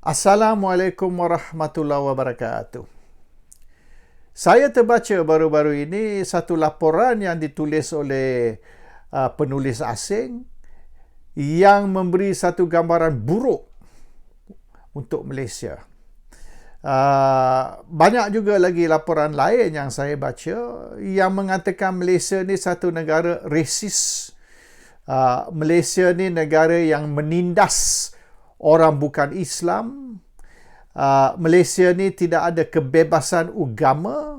Assalamualaikum warahmatullahi wabarakatuh. Saya terbaca baru-baru ini satu laporan yang ditulis oleh penulis asing yang memberi satu gambaran buruk untuk Malaysia. Banyak juga lagi laporan lain yang saya baca yang mengatakan Malaysia ni satu negara resis. Malaysia ni negara yang menindas orang bukan Islam. Malaysia ni tidak ada kebebasan agama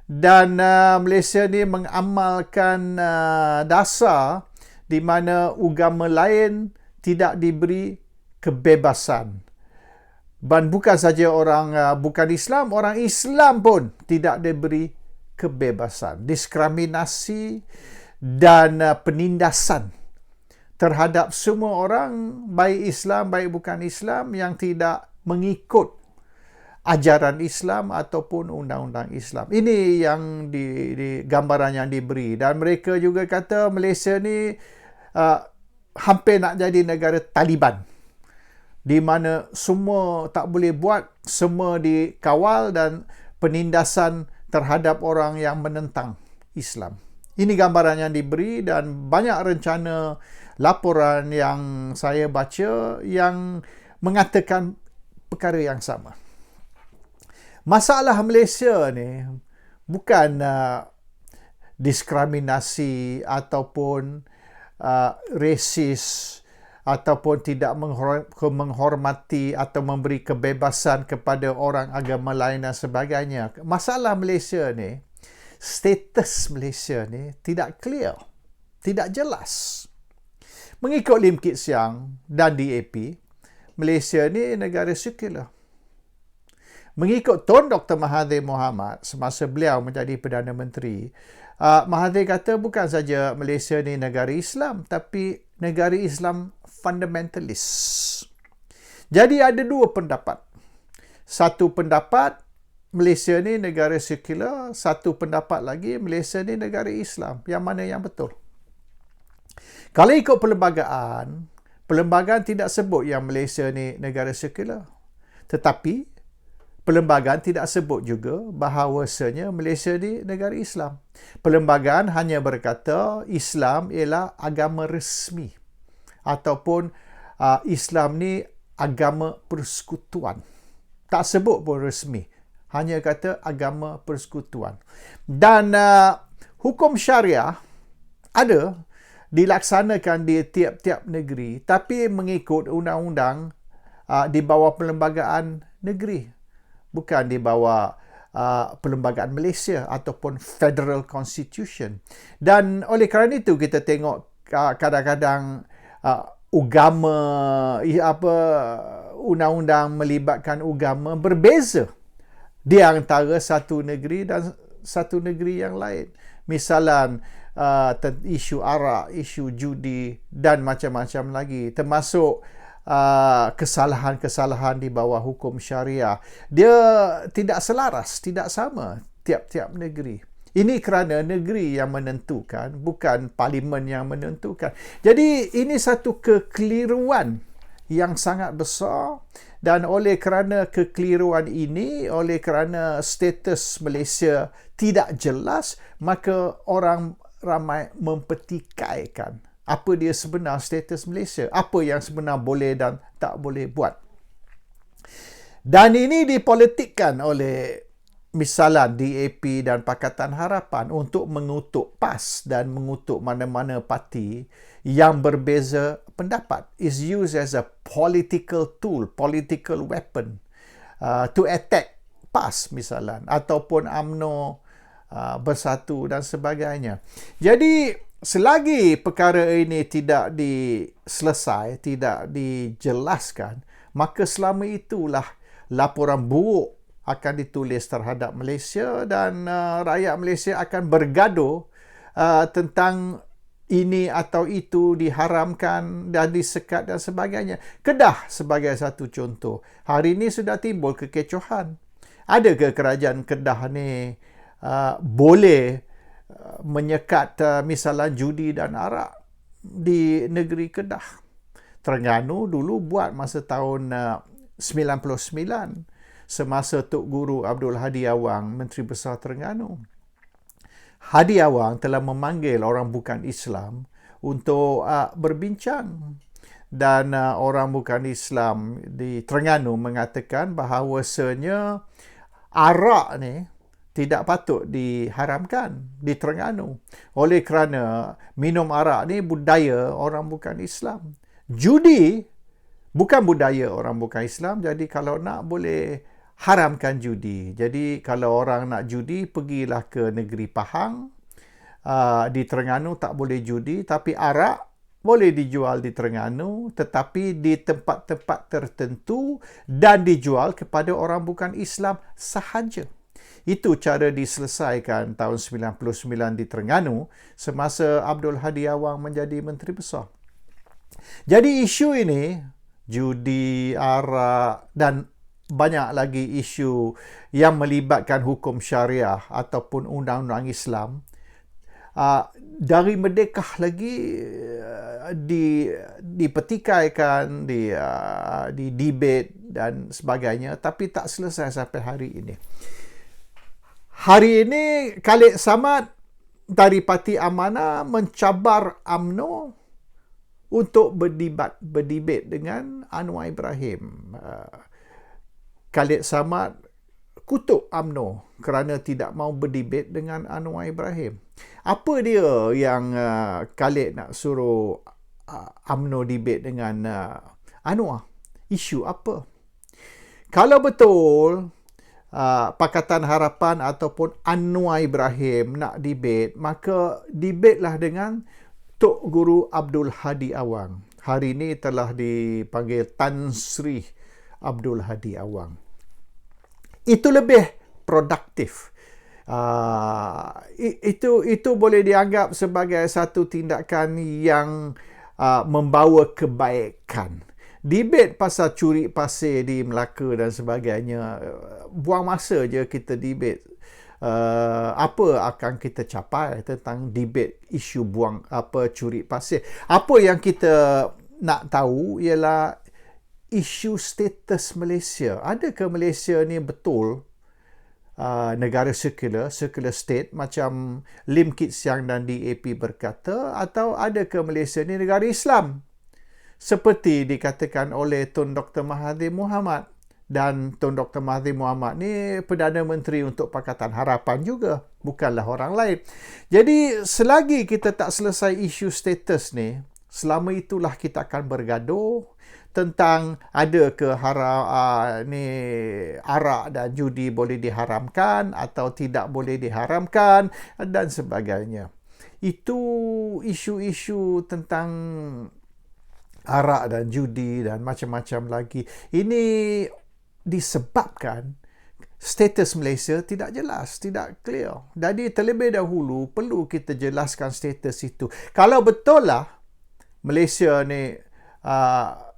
dan Malaysia ni mengamalkan dasar di mana agama lain tidak diberi kebebasan. Dan bukan saja orang bukan Islam, orang Islam pun tidak diberi kebebasan. Diskriminasi dan penindasan terhadap semua orang, baik Islam, baik bukan Islam, yang tidak mengikut ajaran Islam ataupun undang-undang Islam. Ini yang di gambaran yang diberi. Dan mereka juga kata Malaysia ni hampir nak jadi negara Taliban, di mana semua tak boleh buat, semua dikawal dan penindasan terhadap orang yang menentang Islam. Ini gambaran yang diberi dan banyak rencana laporan yang saya baca yang mengatakan perkara yang sama. Masalah Malaysia ni bukan diskriminasi ataupun resis ataupun tidak menghormati atau memberi kebebasan kepada orang agama lain dan sebagainya. Masalah Malaysia ni, status Malaysia ni tidak clear, tidak jelas. Mengikut Lim Kit Siang dan DAP, Malaysia ni negara sekular. Mengikut Tun Dr. Mahathir Mohamad semasa beliau menjadi Perdana Menteri, Mahathir kata bukan saja Malaysia ni negara Islam, tapi negara Islam fundamentalis. Jadi ada dua pendapat. Satu pendapat Malaysia ni negara sekular, satu pendapat lagi Malaysia ni negara Islam. Yang mana yang betul? Kalau ikut perlembagaan tidak sebut yang Malaysia ni negara sekular. Tetapi perlembagaan tidak sebut juga bahawasanya Malaysia ni negara Islam. Perlembagaan hanya berkata Islam ialah agama resmi ataupun Islam ni agama persekutuan. Tak sebut pun resmi. Hanya kata agama persekutuan. Dan hukum syariah ada dilaksanakan di tiap-tiap negeri, tapi mengikut undang-undang di bawah perlembagaan negeri, bukan di bawah perlembagaan Malaysia ataupun Federal Constitution. Dan oleh kerana itu kita tengok kadang-kadang undang-undang melibatkan agama berbeza di antara satu negeri dan satu negeri yang lain. Misalan isu arak, isu judi dan macam-macam lagi, termasuk kesalahan-kesalahan di bawah hukum syariah. Dia tidak selaras, tidak sama tiap-tiap negeri. Ini kerana negeri yang menentukan, bukan parlimen yang menentukan. Jadi ini satu kekeliruan yang sangat besar, dan oleh kerana kekeliruan ini, oleh kerana status Malaysia tidak jelas, maka orang ramai mempertikaikan apa dia sebenar status Malaysia, apa yang sebenar boleh dan tak boleh buat. Dan ini dipolitikkan oleh misalan DAP dan Pakatan Harapan untuk mengutuk PAS dan mengutuk mana-mana parti yang berbeza pendapat. Is used as a political tool, political weapon to attack PAS misalan, ataupun UMNO Bersatu dan sebagainya. Jadi selagi perkara ini tidak diselesai, tidak dijelaskan, maka selama itulah laporan buruk akan ditulis terhadap Malaysia dan rakyat Malaysia akan bergaduh tentang ini atau itu diharamkan dan disekat dan sebagainya. Kedah sebagai satu contoh. Hari ini sudah timbul kekecohan. Adakah kerajaan Kedah ni boleh menyekat misalan judi dan arak di negeri Kedah? Terengganu dulu buat masa tahun 99 semasa Tok Guru Abdul Hadi Awang, Menteri Besar Terengganu. Hadi Awang telah memanggil orang bukan Islam untuk berbincang, dan orang bukan Islam di Terengganu mengatakan bahawasanya arak ni tidak patut diharamkan di Terengganu oleh kerana minum arak ni budaya orang bukan Islam. Judi bukan budaya orang bukan Islam, jadi kalau nak boleh haramkan judi. Jadi kalau orang nak judi, pergilah ke negeri Pahang. Di Terengganu tak boleh judi, tapi arak boleh dijual di Terengganu, tetapi di tempat-tempat tertentu dan dijual kepada orang bukan Islam sahaja. Itu cara diselesaikan tahun 99 di Terengganu semasa Abdul Hadi Awang menjadi Menteri Besar. Jadi isu ini, judi, arak dan banyak lagi isu yang melibatkan hukum syariah ataupun undang-undang Islam, dari merdeka lagi dipertikaikan, di debate dan sebagainya, tapi tak selesai sampai hari ini. Hari ini Khalid Samad dari Parti Amanah mencabar UMNO untuk berdebat dengan Anwar Ibrahim. Khalid Samad kutuk UMNO kerana tidak mau berdebat dengan Anwar Ibrahim. Apa dia yang Khalid nak suruh UMNO debat dengan Anwar? Isu apa? Kalau betul Pakatan Harapan ataupun Anwar Ibrahim nak debat, maka debatlah dengan Tok Guru Abdul Hadi Awang. Hari ini telah dipanggil Tan Sri Abdul Hadi Awang. Itu lebih produktif. Itu boleh dianggap sebagai satu tindakan yang membawa kebaikan. Debate pasal curi pasir di Melaka dan sebagainya, buang masa je kita debate. Apa akan kita capai tentang debate isu curi pasir? Apa yang kita nak tahu ialah isu status Malaysia. Adakah Malaysia ni betul negara secular state macam Lim Kit Siang dan DAP berkata, atau adakah Malaysia ni negara Islam seperti dikatakan oleh Tun Dr. Mahathir Mohamad? Dan Tun Dr. Mahathir Mohamad ni Perdana Menteri untuk Pakatan Harapan juga, bukanlah orang lain. Jadi selagi kita tak selesai isu status ni, selama itulah kita akan bergaduh tentang ada ke arak dan judi boleh diharamkan atau tidak boleh diharamkan dan sebagainya. Itu isu-isu tentang arak dan judi dan macam-macam lagi. Ini disebabkan status Malaysia tidak jelas, tidak clear. Jadi terlebih dahulu perlu kita jelaskan status itu. Kalau betul lah Malaysia ni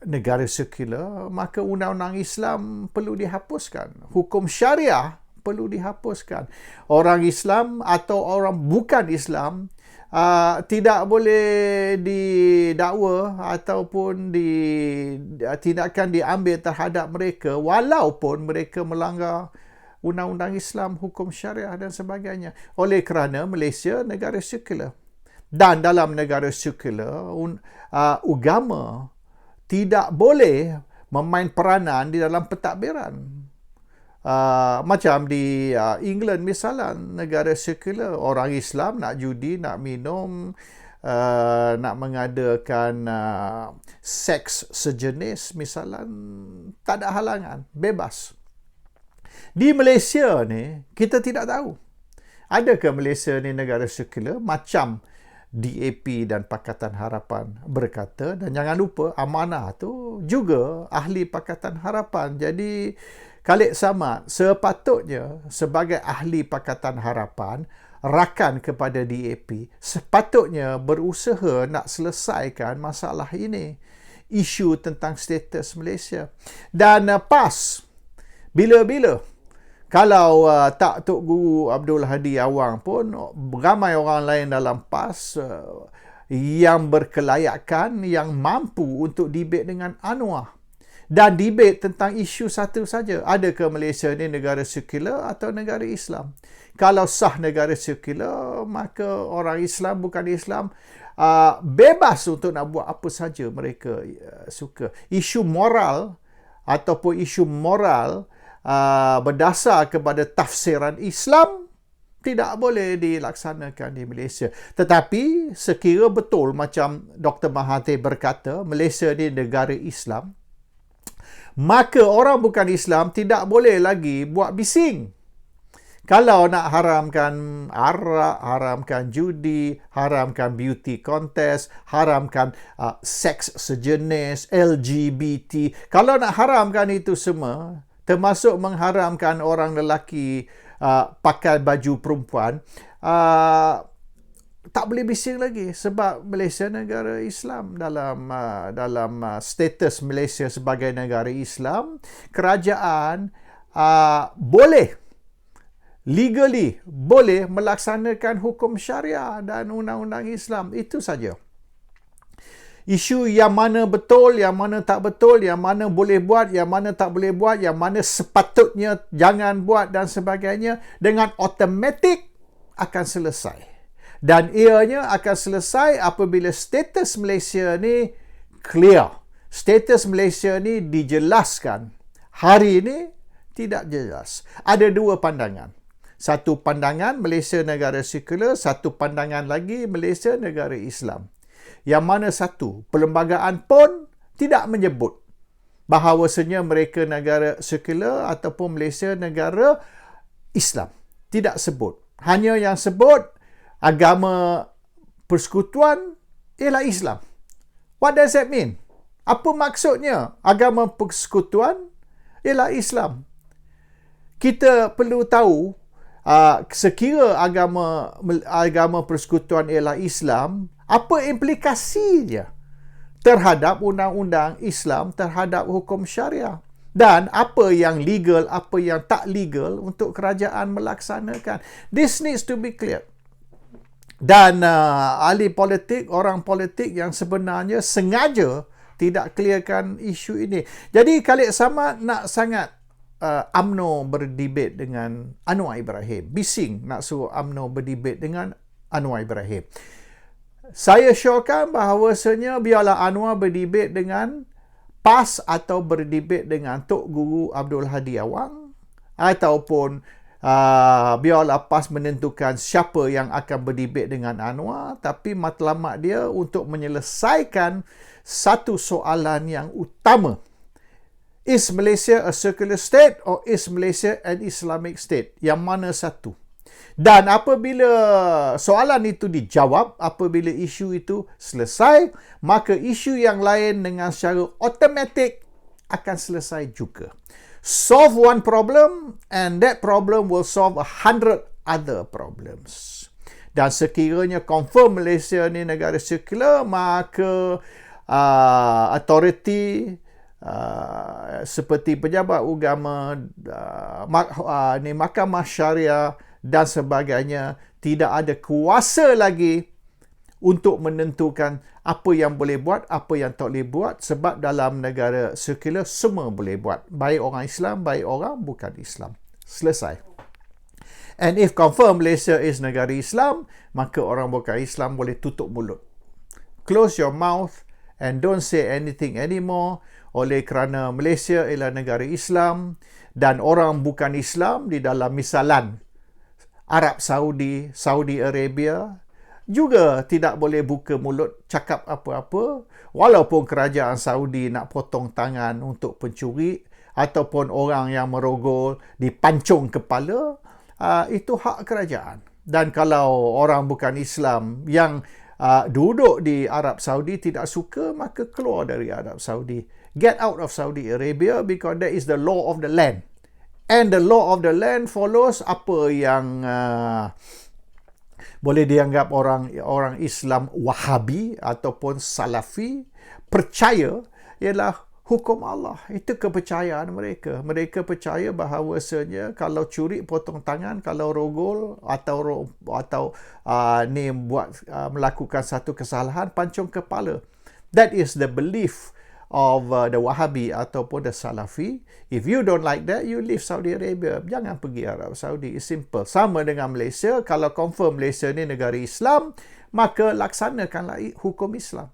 negara sekular, maka undang-undang Islam perlu dihapuskan. Hukum syariah perlu dihapuskan. Orang Islam atau orang bukan Islam tidak boleh didakwa ataupun tindakan diambil terhadap mereka walaupun mereka melanggar undang-undang Islam, hukum syariah dan sebagainya. Oleh kerana Malaysia negara sekular. Dan dalam negara sekular, agama tidak boleh memain peranan di dalam pentadbiran. Macam di England misalnya, negara sekular, orang Islam nak judi, nak minum, nak mengadakan seks sejenis misalnya, tak ada halangan, bebas. Di Malaysia ni kita tidak tahu. Adakah Malaysia ni negara sekular macam DAP dan Pakatan Harapan berkata? Dan jangan lupa Amanah tu juga ahli Pakatan Harapan. Jadi Khalid Samad sepatutnya sebagai ahli Pakatan Harapan, rakan kepada DAP, sepatutnya berusaha nak selesaikan masalah ini, isu tentang status Malaysia. Dan PAS bila-bila, kalau tak Tok Guru Abdul Hadi Awang pun, ramai orang lain dalam PAS yang berkelayakan, yang mampu untuk debat dengan Anwar. dan debate tentang isu satu saja. Adakah Malaysia ni negara sekular atau negara Islam? Kalau sah negara sekular, maka orang Islam bukan Islam bebas untuk nak buat apa saja mereka suka. Isu moral ataupun isu moral berdasar kepada tafsiran Islam tidak boleh dilaksanakan di Malaysia. Tetapi sekira betul macam Dr. Mahathir berkata, Malaysia ni negara Islam, maka orang bukan Islam tidak boleh lagi buat bising. Kalau nak haramkan arak, haramkan judi, haramkan beauty contest, haramkan seks sejenis, LGBT, kalau nak haramkan itu semua, termasuk mengharamkan orang lelaki pakai baju perempuan, tak boleh bising lagi sebab Malaysia negara Islam. Dalam status Malaysia sebagai negara Islam, kerajaan legally boleh melaksanakan hukum syariah dan undang-undang Islam. Itu saja. Isu yang mana betul, yang mana tak betul, yang mana boleh buat, yang mana tak boleh buat, yang mana sepatutnya jangan buat dan sebagainya, dengan automatik akan selesai. Dan ianya akan selesai apabila status Malaysia ni clear. Status Malaysia ni dijelaskan. Hari ini tidak jelas. Ada dua pandangan. Satu pandangan Malaysia negara sekular, satu pandangan lagi Malaysia negara Islam. Yang mana satu, perlembagaan pun tidak menyebut bahawasanya mereka negara sekular ataupun Malaysia negara Islam. Tidak sebut. Hanya yang sebut agama persekutuan ialah Islam. What does that mean? Apa maksudnya agama persekutuan ialah Islam? Kita perlu tahu, sekira agama persekutuan ialah Islam, apa implikasinya terhadap undang-undang Islam, terhadap hukum syariah, dan apa yang legal, apa yang tak legal untuk kerajaan melaksanakan. This needs to be clear. Dan ahli politik, orang politik yang sebenarnya sengaja tidak clearkan isu ini. Jadi Khalid Samad nak sangat UMNO berdebat dengan Anwar Ibrahim. Bising nak suruh UMNO berdebat dengan Anwar Ibrahim. Saya syorkan bahawasanya biarlah Anwar berdebat dengan PAS atau berdebat dengan Tok Guru Abdul Hadi Awang, ataupun biarlah PAS menentukan siapa yang akan berdebat dengan Anwar, tapi matlamat dia untuk menyelesaikan satu soalan yang utama. Is Malaysia a secular state or is Malaysia an Islamic state? Yang mana satu? Dan apabila soalan itu dijawab, apabila isu itu selesai, maka isu yang lain dengan secara automatik akan selesai juga. Solve one problem and that problem will solve 100 other problems. Dan sekiranya confirm Malaysia ni negara sekular, maka authority seperti pejabat agama, mahkamah syariah dan sebagainya tidak ada kuasa lagi untuk menentukan apa yang boleh buat, apa yang tak boleh buat, sebab dalam negara sekular semua boleh buat, baik orang Islam, baik orang bukan Islam. Selesai. And if confirm Malaysia is negara Islam, maka orang bukan Islam boleh tutup mulut. Close your mouth and don't say anything anymore, oleh kerana Malaysia ialah negara Islam dan orang bukan Islam di dalam misalan Arab Saudi, Saudi Arabia juga tidak boleh buka mulut cakap apa-apa, walaupun kerajaan Saudi nak potong tangan untuk pencuri ataupun orang yang merogol dipancung kepala, itu hak kerajaan. Dan kalau orang bukan Islam yang duduk di Arab Saudi tidak suka, maka keluar dari Arab Saudi. Get out of Saudi Arabia, because that is the law of the land. And the law of the land follows apa yang boleh dianggap orang Islam Wahabi ataupun Salafi percaya ialah hukum Allah. Itu kepercayaan mereka. Mereka percaya bahawasanya kalau curi potong tangan, kalau rogol atau melakukan satu kesalahan pancung kepala. That is the belief of the Wahhabi ataupun the Salafi. If you don't like that, you leave Saudi Arabia. Jangan pergi Arab Saudi. It's simple. Sama dengan Malaysia. Kalau confirm Malaysia ni negara Islam, maka laksanakanlah hukum Islam,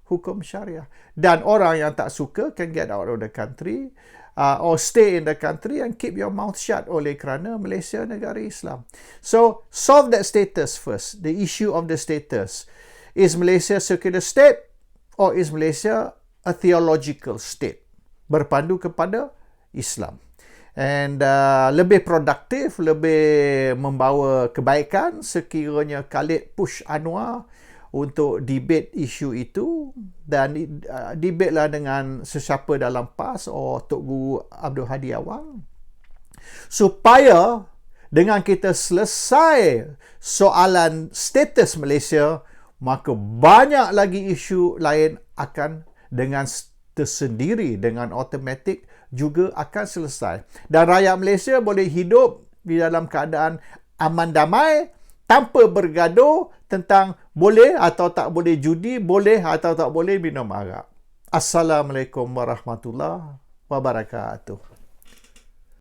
hukum syariah. Dan orang yang tak suka can get out of the country or stay in the country and keep your mouth shut oleh kerana Malaysia negara Islam. So, solve that status first. The issue of the status. Is Malaysia a secular state or is Malaysia a theological state? Berpandu kepada Islam. And lebih produktif, lebih membawa kebaikan sekiranya Khalid push Anwar untuk debate isu itu, dan debate lah dengan sesiapa dalam PAS atau Tok Guru Abdul Hadi Awang, supaya dengan kita selesai soalan status Malaysia, maka banyak lagi isu lain akan dengan tersendiri, dengan automatik juga akan selesai. Dan rakyat Malaysia boleh hidup di dalam keadaan aman damai tanpa bergaduh tentang boleh atau tak boleh judi, boleh atau tak boleh minum arak. Assalamualaikum warahmatullahi wabarakatuh.